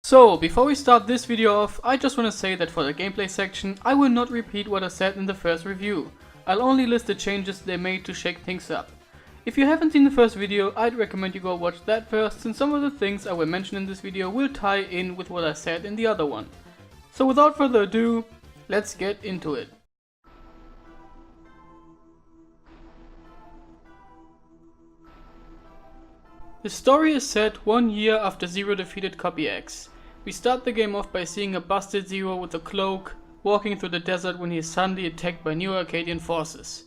So, before we start this video off, I just want to say that for the gameplay section, I will not repeat what I said in the first review. I'll only list the changes they made to shake things up. If you haven't seen the first video, I'd recommend you go watch that first, since some of the things I will mention in this video will tie in with what I said in the other one. So without further ado, let's get into it. The story is set 1 year after Zero defeated Copy X. We start the game off by seeing a busted Zero with a cloak walking through the desert when he is suddenly attacked by Neo-Arcadian forces.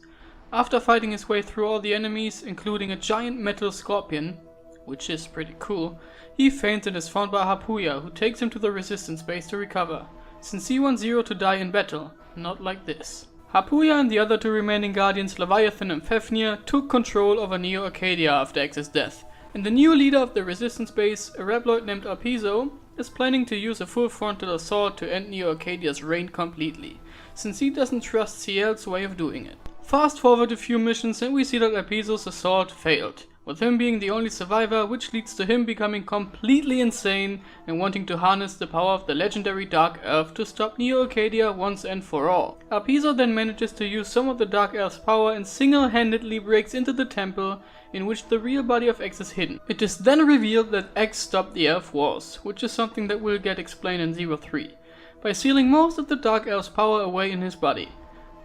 After fighting his way through all the enemies, including a giant metal scorpion, which is pretty cool, he faints and is found by Hapuya, who takes him to the resistance base to recover, since he wants Zero to die in battle, not like this. Hapuya and the other two remaining guardians, Leviathan and Fafnir, took control over Neo-Arcadia after X's death, and the new leader of the resistance base, a Reploid named Arpezo, is planning to use a full frontal assault to end Neo-Arcadia's reign completely, since he doesn't trust CL's way of doing it. Fast forward a few missions and we see that Arpezo's assault failed, with him being the only survivor, which leads to him becoming completely insane and wanting to harness the power of the legendary Dark Elf to stop Neo-Arcadia once and for all. Arpezo then manages to use some of the Dark Elf's power and single-handedly breaks into the temple in which the real body of X is hidden. It is then revealed that X stopped the Elf Wars, which is something that will get explained in Zero 3, by sealing most of the Dark Elf's power away in his body.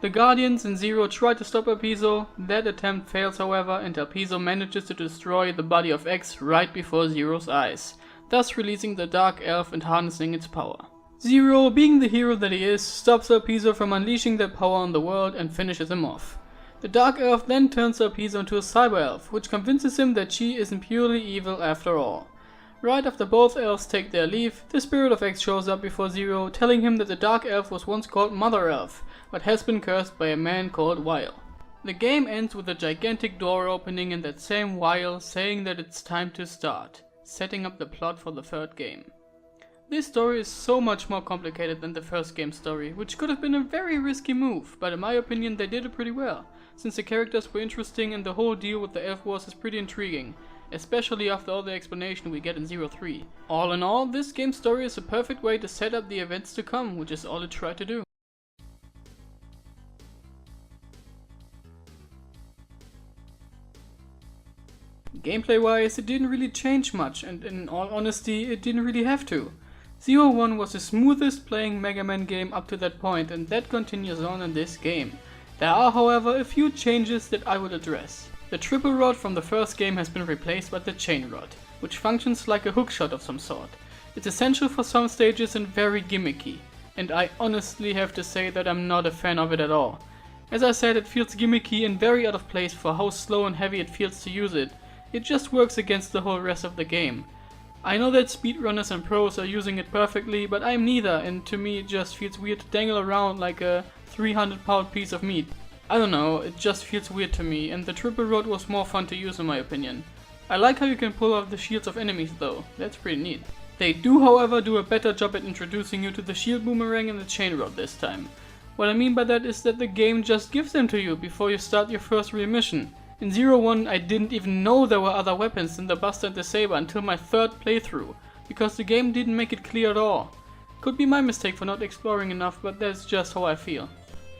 The Guardians and Zero try to stop Arpezo. That attempt fails however, and Arpezo manages to destroy the body of X right before Zero's eyes, thus releasing the Dark Elf and harnessing its power. Zero, being the hero that he is, stops Arpezo from unleashing that power on the world and finishes him off. The Dark Elf then turns Arpezo into a Cyber Elf, which convinces him that she isn't purely evil after all. Right after both elves take their leave, the spirit of X shows up before Zero, telling him that the Dark Elf was once called Mother Elf, but has been cursed by a man called Weil. The game ends with a gigantic door opening and that same Weil saying that it's time to start, setting up the plot for the third game. This story is so much more complicated than the first game's story, which could have been a very risky move, but in my opinion they did it pretty well, since the characters were interesting and the whole deal with the Elf Wars is pretty intriguing, especially after all the explanation we get in Zero 3. All in all, this game's story is a perfect way to set up the events to come, which is all it tried to do. Gameplay wise, it didn't really change much, and in all honesty, it didn't really have to. Zero 1 was the smoothest playing Mega Man game up to that point, and that continues on in this game. There are however a few changes that I will address. The triple rod from the first game has been replaced by the chain rod, which functions like a hookshot of some sort. It's essential for some stages and very gimmicky, and I honestly have to say that I'm not a fan of it at all. As I said, it feels gimmicky and very out of place for how slow and heavy it feels to use it. It just works against the whole rest of the game. I know that speedrunners and pros are using it perfectly, but I'm neither, and to me it just feels weird to dangle around like a 300-pound piece of meat. I don't know, it just feels weird to me, and the triple rod was more fun to use in my opinion. I like how you can pull off the shields of enemies though, that's pretty neat. They do however do a better job at introducing you to the shield boomerang and the chain rod this time. What I mean by that is that the game just gives them to you before you start your first real mission. In Zero 1 I didn't even know there were other weapons than the Buster and the Saber until my third playthrough, because the game didn't make it clear at all. Could be my mistake for not exploring enough, but that's just how I feel.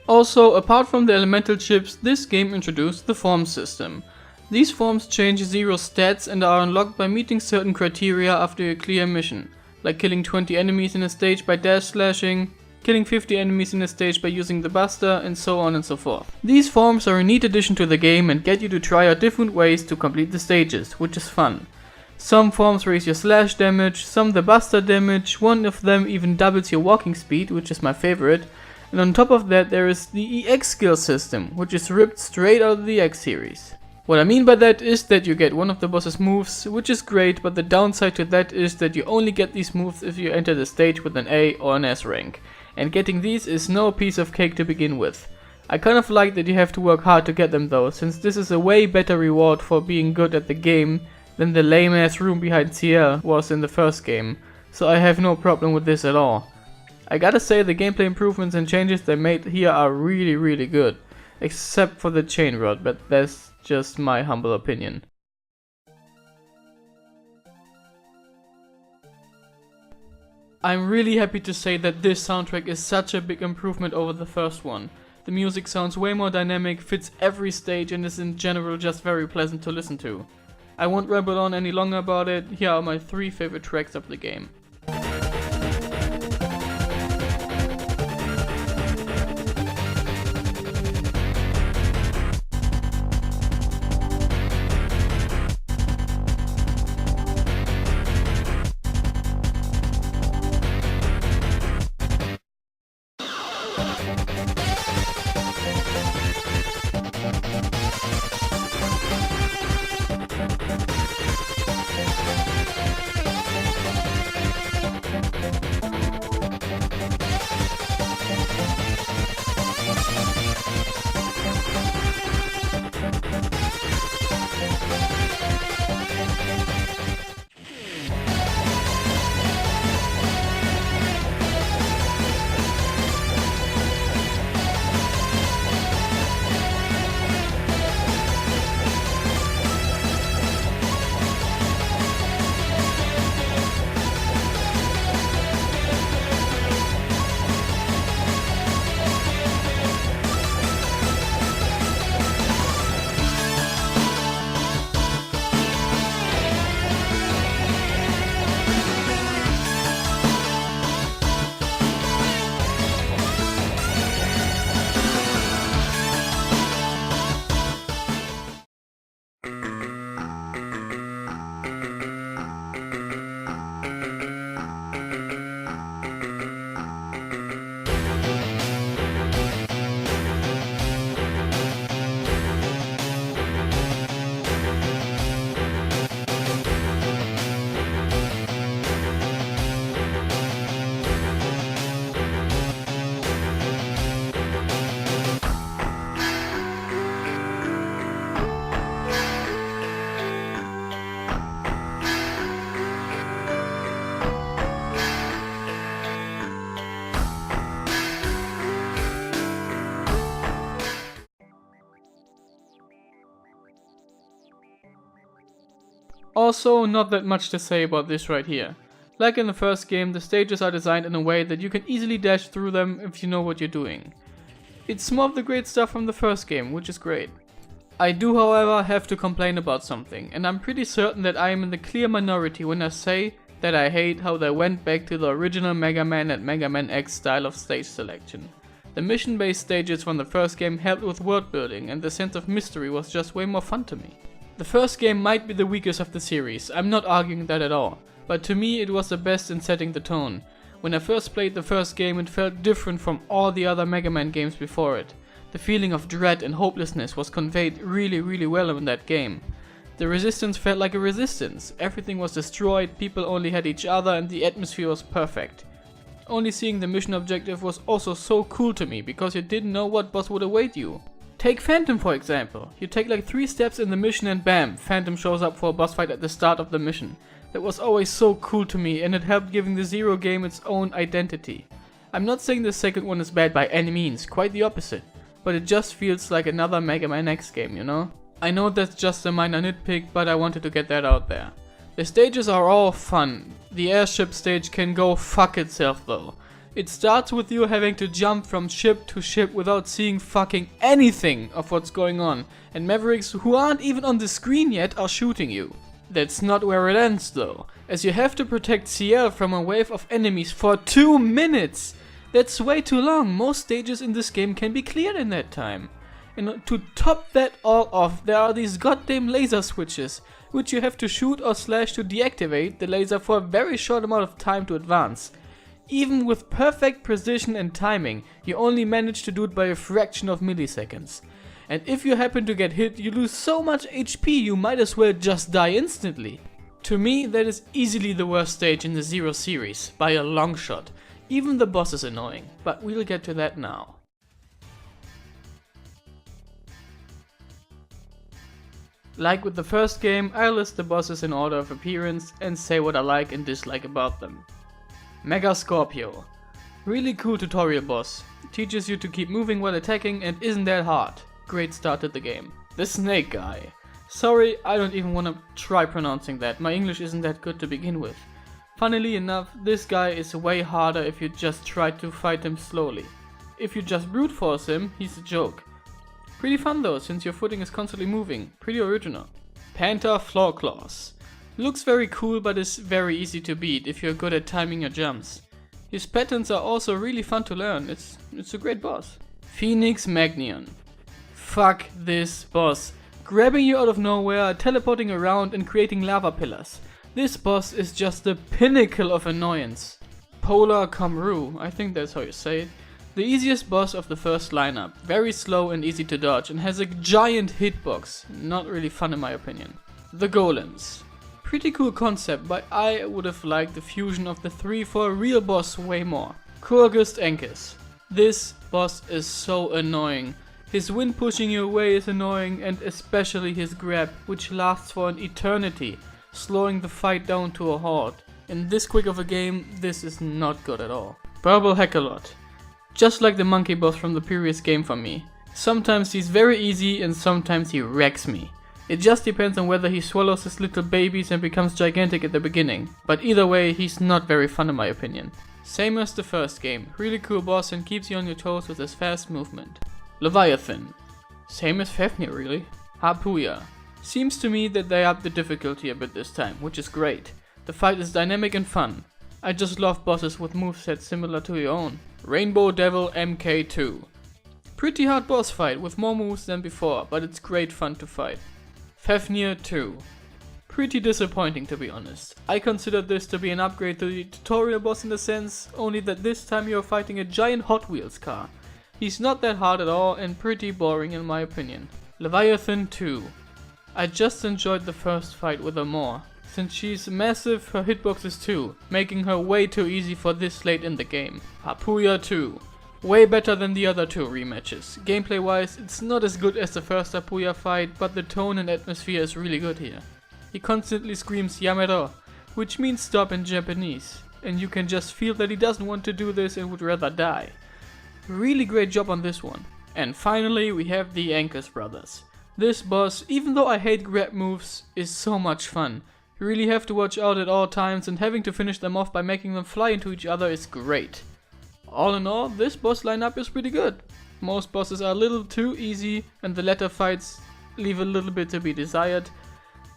Also, apart from the elemental chips, this game introduced the form system. These forms change Zero's stats and are unlocked by meeting certain criteria after a clear mission, like killing 20 enemies in a stage by dash slashing, killing 50 enemies in a stage by using the Buster, and so on and so forth. These forms are a neat addition to the game and get you to try out different ways to complete the stages, which is fun. Some forms raise your slash damage, some the Buster damage, one of them even doubles your walking speed, which is my favorite, and on top of that there is the EX skill system, which is ripped straight out of the X series. What I mean by that is that you get one of the boss's moves, which is great, but the downside to that is that you only get these moves if you enter the stage with an A or an S rank, and getting these is no piece of cake to begin with. I kind of like that you have to work hard to get them though, since this is a way better reward for being good at the game than the lame ass room behind CL was in the first game, so I have no problem with this at all. I gotta say the gameplay improvements and changes they made here are really good, except for the chain rod, but that's just my humble opinion. I'm really happy to say that this soundtrack is such a big improvement over the first one. The music sounds way more dynamic, fits every stage, and is in general just very pleasant to listen to. I won't ramble on any longer about it. Here are my 3 favorite tracks of the game. Also, not that much to say about this right here. Like in the first game, the stages are designed in a way that you can easily dash through them if you know what you're doing. It's more of the great stuff from the first game, which is great. I do, however, have to complain about something, and I'm pretty certain that I am in the clear minority when I say that I hate how they went back to the original Mega Man and Mega Man X style of stage selection. The mission-based stages from the first game helped with world building, and the sense of mystery was just way more fun to me. The first game might be the weakest of the series, I'm not arguing that at all, but to me it was the best in setting the tone. When I first played the first game, it felt different from all the other Mega Man games before it. The feeling of dread and hopelessness was conveyed really well in that game. The resistance felt like a resistance, everything was destroyed, people only had each other, and the atmosphere was perfect. Only seeing the mission objective was also so cool to me, because you didn't know what boss would await you. Take Phantom for example. You take like 3 steps in the mission and bam, Phantom shows up for a boss fight at the start of the mission. That was always so cool to me, and it helped giving the Zero game its own identity. I'm not saying the second one is bad by any means, quite the opposite. But it just feels like another Mega Man X game, you know? I know that's just a minor nitpick, but I wanted to get that out there. The stages are all fun. The airship stage can go fuck itself though. It starts with you having to jump from ship to ship without seeing fucking anything of what's going on, and Mavericks who aren't even on the screen yet are shooting you. That's not where it ends though, as you have to protect CL from a wave of enemies for 2 minutes! That's way too long, most stages in this game can be cleared in that time. And to top that all off, there are these goddamn laser switches, which you have to shoot or slash to deactivate the laser for a very short amount of time to advance. Even with perfect precision and timing, you only manage to do it by a fraction of milliseconds. And if you happen to get hit, you lose so much HP you might as well just die instantly. To me, that is easily the worst stage in the Zero series, by a long shot. Even the boss is annoying, but we'll get to that now. Like with the first game, I'll list the bosses in order of appearance and say what I like and dislike about them. Mega Scorpio. Really cool tutorial boss. Teaches you to keep moving while attacking and isn't that hard. Great start to the game. The Snake Guy. Sorry, I don't even want to try pronouncing that, my English isn't that good to begin with. Funnily enough, this guy is way harder if you just try to fight him slowly. If you just brute force him, he's a joke. Pretty fun though, since your footing is constantly moving. Pretty original. Panther Floor Claws. Looks very cool, but is very easy to beat if you're good at timing your jumps. His patterns are also really fun to learn. It's a great boss. Phoenix Magnion. Fuck this boss. Grabbing you out of nowhere, teleporting around and creating lava pillars. This boss is just the pinnacle of annoyance. Polar Kamru, I think that's how you say it. The easiest boss of the first lineup. Very slow and easy to dodge and has a giant hitbox. Not really fun in my opinion. The Golems. Pretty cool concept, but I would have liked the fusion of the three for a real boss way more. Kurgust Enkes. This boss is so annoying. His wind pushing you away is annoying, and especially his grab, which lasts for an eternity, slowing the fight down to a halt. In this quick of a game, this is not good at all. Purple Heckalot. Just like the monkey boss from the previous game for me. Sometimes he's very easy and sometimes he wrecks me. It just depends on whether he swallows his little babies and becomes gigantic at the beginning. But either way, he's not very fun in my opinion. Same as the first game. Really cool boss and keeps you on your toes with his fast movement. Leviathan. Same as Fafnir really. Hapuya. Seems to me that they upped the difficulty a bit this time, which is great. The fight is dynamic and fun. I just love bosses with movesets similar to your own. Rainbow Devil MK2. Pretty hard boss fight with more moves than before, but it's great fun to fight. Fafnir 2. Pretty disappointing to be honest. I considered this to be an upgrade to the tutorial boss in a sense, only that this time you're fighting a giant Hot Wheels car. He's not that hard at all and pretty boring in my opinion. Leviathan 2. I just enjoyed the first fight with her more. Since she's massive, her hitbox is too, making her way too easy for this late in the game. Hapuya 2. Way better than the other two rematches. Gameplay wise, it's not as good as the first Hapuya fight, but the tone and atmosphere is really good here. He constantly screams Yamero, which means stop in Japanese, and you can just feel that he doesn't want to do this and would rather die. Really great job on this one. And finally we have the Ankus brothers. This boss, even though I hate grab moves, is so much fun. You really have to watch out at all times, and having to finish them off by making them fly into each other is great. All in all, this boss lineup is pretty good. Most bosses are a little too easy and the latter fights leave a little bit to be desired,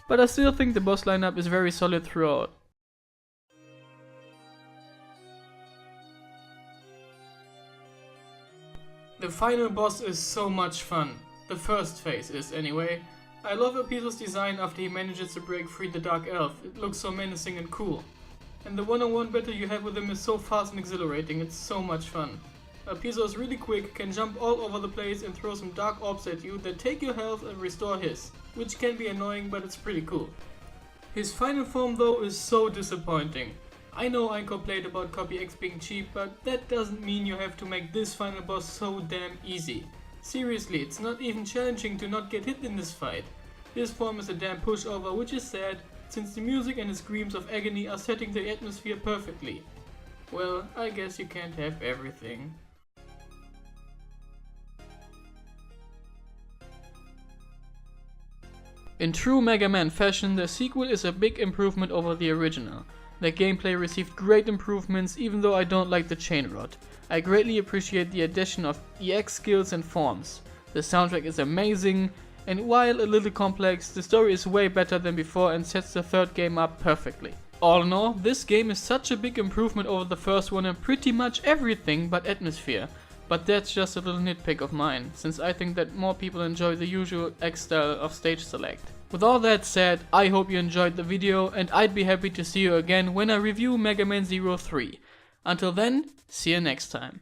but I still think the boss lineup is very solid throughout. The final boss is so much fun. The first phase is anyway. I love Apiso's design after he manages to break free the Dark Elf. It looks so menacing and cool. And the one-on-one battle you have with him is so fast and exhilarating, it's so much fun. Apiso is really quick, can jump all over the place and throw some dark orbs at you that take your health and restore his, which can be annoying but it's pretty cool. His final form though is so disappointing. I know I complained about Copy X being cheap, but that doesn't mean you have to make this final boss so damn easy. Seriously, it's not even challenging to not get hit in this fight. His form is a damn pushover, which is sad, since the music and the screams of agony are setting the atmosphere perfectly. Well, I guess you can't have everything. In true Mega Man fashion, the sequel is a big improvement over the original. The gameplay received great improvements even though I don't like the chain rod. I greatly appreciate the addition of EX skills and forms. The soundtrack is amazing, and while a little complex, the story is way better than before and sets the third game up perfectly. All in all, this game is such a big improvement over the first one in pretty much everything but atmosphere. But that's just a little nitpick of mine, since I think that more people enjoy the usual X style of stage select. With all that said, I hope you enjoyed the video, and I'd be happy to see you again when I review Mega Man 03. Until then, see you next time.